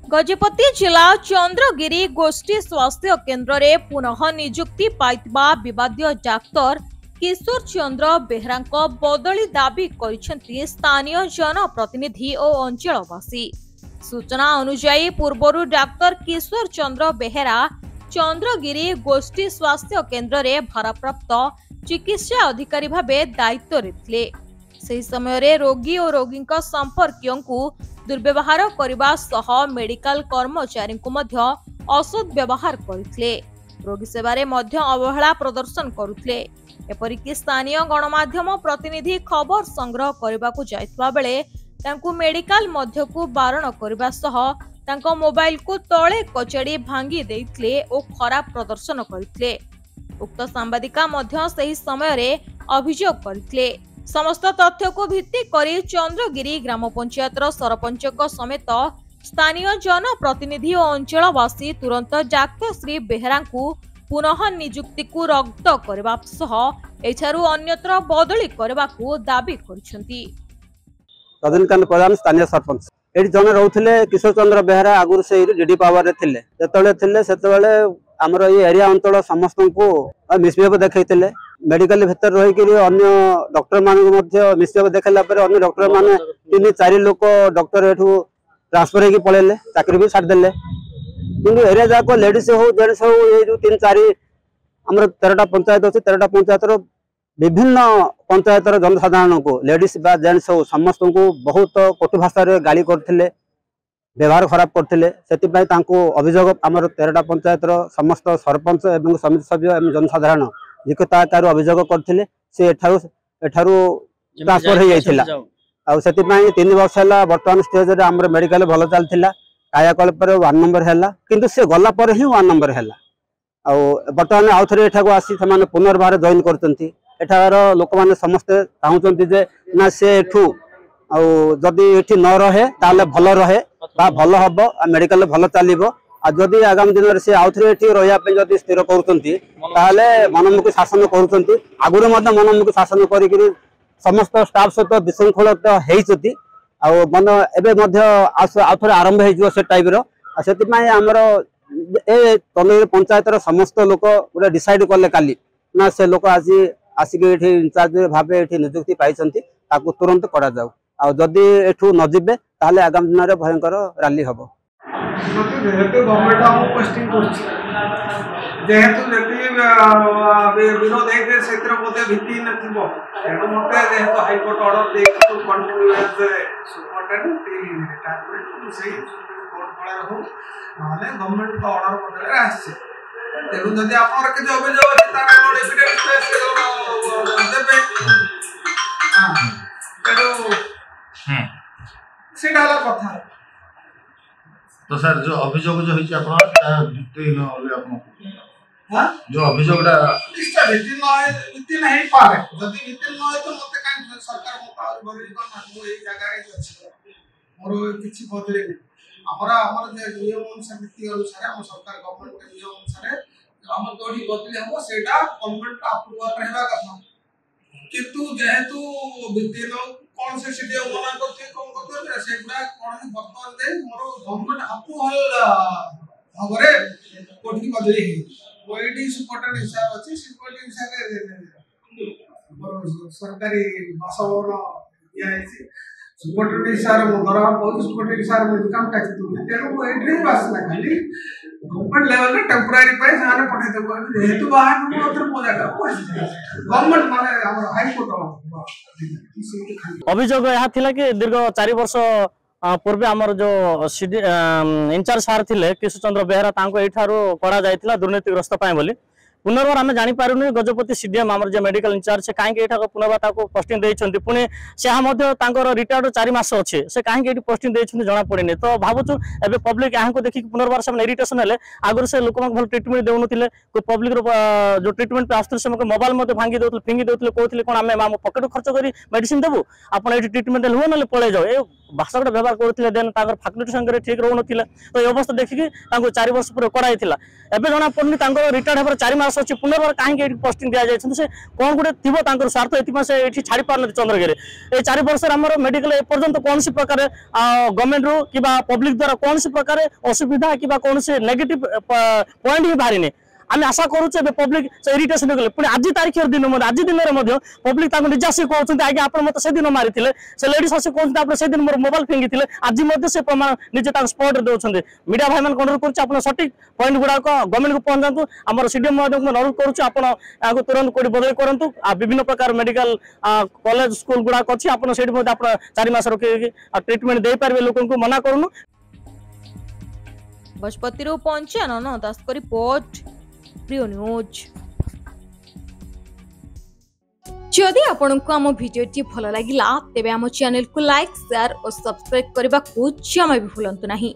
गजपति जिला चंद्रगिरी गोष्ठी स्वास्थ्य केन्द्र रे पुनः नियुक्ति पाइतबा विवादीय डाक्तर किशोर चंद्र बेहरा बदली दाबी करिसेंती स्थानीय जनप्रतिनिधि और अंचलवासी। सूचना अनुसार पूर्वर डाक्तर किशोर चंद्र बेहरा चंद्रगिरी गोष्ठी स्वास्थ्य केन्द्र रे भारप्राप्त चिकित्सा अधिकारी भावे दायित्व रे से समय रे रोगी और रोगी संपर्कियों को दुर्व्यवहार करने सह मेडिकल कर्मचारी को मध्य असद व्यवहार करथिले। रोगी सेवारे मध्य अवहेला प्रदर्शन करुथिले। एपरिक स्थानीय गणमाध्यम प्रतिनिधि खबर संग्रह करने को जाइतबा बेले तांकु मेडिकल मध्य को बारण करने सह तांको मोबाइल को तले कचड़ी भांगी देइथिले और खराब प्रदर्शन करथिले। उक्त सांबादिका मध्य सही समय रे अभियोग करथिले। समस्त तथ्य को भित्ति करी चंद्रगिरी ग्राम पंचायत सरपंच समेत स्थानीय जनप्रतिनिधि और अंचलवासी तुरंत डाक्टर श्री बेहरा पुनः नियुक्ति को रद्द करबा सह एठारु अन्यत्र बदली करबा को दाबी करछंती। रजनीकांत प्रधान स्थानीय सरपंच एठी जने रहउथिले किशोर चंद्र बेहरा आगुर से डीडी पावर रे थिले सेतबेले हमर ये एरिया अंचल समस्त को मिसबिहेव देखैतिले। मेडिकल भीतर रही अन्य डॉक्टर मान मिसबिहेव देखला अन्य डॉक्टर मान 3-4 लोक डॉक्टर एठू ट्रांसफर होगी पलैले चाकरी भी छाड़ देले। किंतु एरिया जाक लेडीज हो जेंट्स हो ये जो 3-4 हमर 13टा पंचायत अछि 13टा पंचायत विभिन्न पंचायत जनसाधारण को लेडीज बा जेंट्स हो समस्त को बहुत कटु भाषा रे गाली करथिले व्यवहार खराब करथिले। सेति तांको अभियोग हमर 13टा पंचायत समस्त सरपंच एवं समिति सभ्य एवं जनसाधारण जिकताकार अभियोग करथिले। से एठारु ट्रांसफर हो जाइथिला आ सेति 3 वर्ष हला वर्तमान स्टेज रे हमर मेडिकल भलो चलथिला कायाकल्प रे 1 नंबर हैला किंतु से गला पर ही 1 नंबर हैला आ वर्तमान आउ थरे एठाको आसी समान पुनर्बार जॉइन करचंती। एठार लोक माने समस्त चाहउचंती जे ना से एठू आ जदी एठी न रहे ताले भलो रहे बा भलो हबो आ मेडिकल भलो चलिबो आ जदी आगामी दिन रे से आउ थरे एठी रहिया पे जदी स्थिर करचंती ताले मनमुखी शासन करचंती। आगुरे मध्य मनमुखी शासन करिकरी समस्त स्टाफ सहित विशृंखलता हेइचती आ मन एबे मध्य आउ थरे आरंभ हेइजो से टाइप रो आ सेति पई हमर ए तले पंचायत रो समस्त लोक गोटे डिसाइड करले काली ना से लोक आसिक एठी इंचार्ज भाबे एठी नियुक्ति पाइछंती ताकू तुरंत करा जाऊ आ जदी एठू न जिबे ताले आगामी दिन रे भयंकर रैली हबो। जेहेतु गवर्नमेंट हम पोस्टिंग करछि जेहेतु जति विरोध हे क्षेत्र बोते भित्ति नथिबो एनो मते जेहेतु हाई कोर्ट ऑर्डर दे to continue as superintendent retirement से कोर्ट पळे रहू माने गवर्नमेंट का ऑर्डर बदले आछे तेनु जति आपनर के जो अभियोग अछि तार एविडेंस देबे हां तेनु सेडाला कथा। तो सर जो अभियोग जो होई आपण भित्ति न होले आपण हां जो अभियोगडा इस्टा भित्ति नहीं पारे जदी भित्ति न होय तो मते काई सरकार मो पावर बदली कर मो ए जगह रे अछि मोर किछि बदले हमर जे नियम अनुसार भित्ति अनुसार हम सरकार गवर्नमेंट के नियम अनुसार हम तोडी बदली हम सेटा गवर्नमेंट अप्रूवल रहबा कथा किंतु जेहेतु भित्ति न कौन से सिटी मना करथे कोन करथे सेटा कोन वर्तमान दे मोर गवर्नमेंट अप्रूवल हमरे कोठी बदली ओईडी सुपरटेंडेंट हिसाब अछि सुपरटेंडेंट हिसाब रे सरकारी बासवर या अछि सुपरटेंडेंट हिसाब मोदरा बहुत सुपरटेंडेंट हिसाब इनकम टैक्स तो तेरो एंट्री पास ना खाली गवर्नमेंट लेवल रे टेंपरेरी पे साने पठे देबो जेहेतु बाहर न उधर पूजा का गवर्नमेंट माने हमर हाई कोर्ट अभियोग यहाँ थिला कि दीर्घ 4 वर्ष पूर्व आमर जो इंचार्ज सार थिले किशोर चंद्र बेहरा तांको एठारो करा जायतिला दुर्नीतिग्रस्त पाए बोली पुनर्बार आम जापर गजपति सीडीएम आम जो मेडिकल इंचार्ज से कहीं एठार पुनर्बार पोस्टिंग देइछन्ति पुणी से रिटायर्ड 4 मास अच्छे से कहीं पोस्टिंग देइछन्ति जना पड़े तो भावुँ एबे पब्लिक यहाँ को देखिए पुनर्बार से इरिटेशन हेले आगुरी से लोक भल ट्रिटमेंट देउनथिले पब्लिक जो ट्रिटमेंट पे आसुले से मोबाइल भांगी देउथले फिंगी देउथले कहते कौन आम पकेट खर्च कर मेडिसिन देबू आप ट्रिटमेंट हुए ना पड़े जाओ ए भाषा गोटे व्यवहार करते देन फैकल्टी संगे ठीक रोन तो ये अवस्था देखिकी 4 वर्ष पूरे कराई एबे जना पड़नी रिटायर्ड होकर 4 मास प्रयास अच्छी पुनर्बार कहीं पोस्टिंग दि जाए से कौन गोटे थी स्वार्थ ये छाड़ी पार चंद्रगिरी ये 4 वर्ष मेडिकल एपर्यंत कौन प्रकार गवर्नमेंट रू कि पब्लिक द्वारा कौन प्रकार असुविधा कि कौन नेगेटिव पॉइंट ही बाहरी आम आशा करुचे पब्लिक इरिटेशन हो गले पुणी आज तारीख दिन आज दिन में पब्लिक निजे आसिक कहते आगे आप मत से दिन मारी से लेडीज आसिक कहते से दिन मोर मोबाइल फिंगी आज से प्रमाण निजे स्पॉट दौरान मीडिया भाई मान अनुरोध करुँ सठिक पॉइंट गुड़ाक गवर्नमेंट को पहुंचातु आम सीडीएम महोदय अनुरोध करुँ तुरंत कोई बदल करूँ विभिन्न प्रकार मेडिकल कॉलेज स्कूल गुड़ाक अच्छी आप 4 मास रखिए ट्रिटमेंट दे पारे लोक मना करूँ। गजपति पंचानन दास रिपोर्ट प्रियो न्यूज। जदि आपंक आम भिडी भल लगा तेब आम चैनल को लाइक शेयर और सब्सक्राइब करने को जमा भी भूलु नहीं।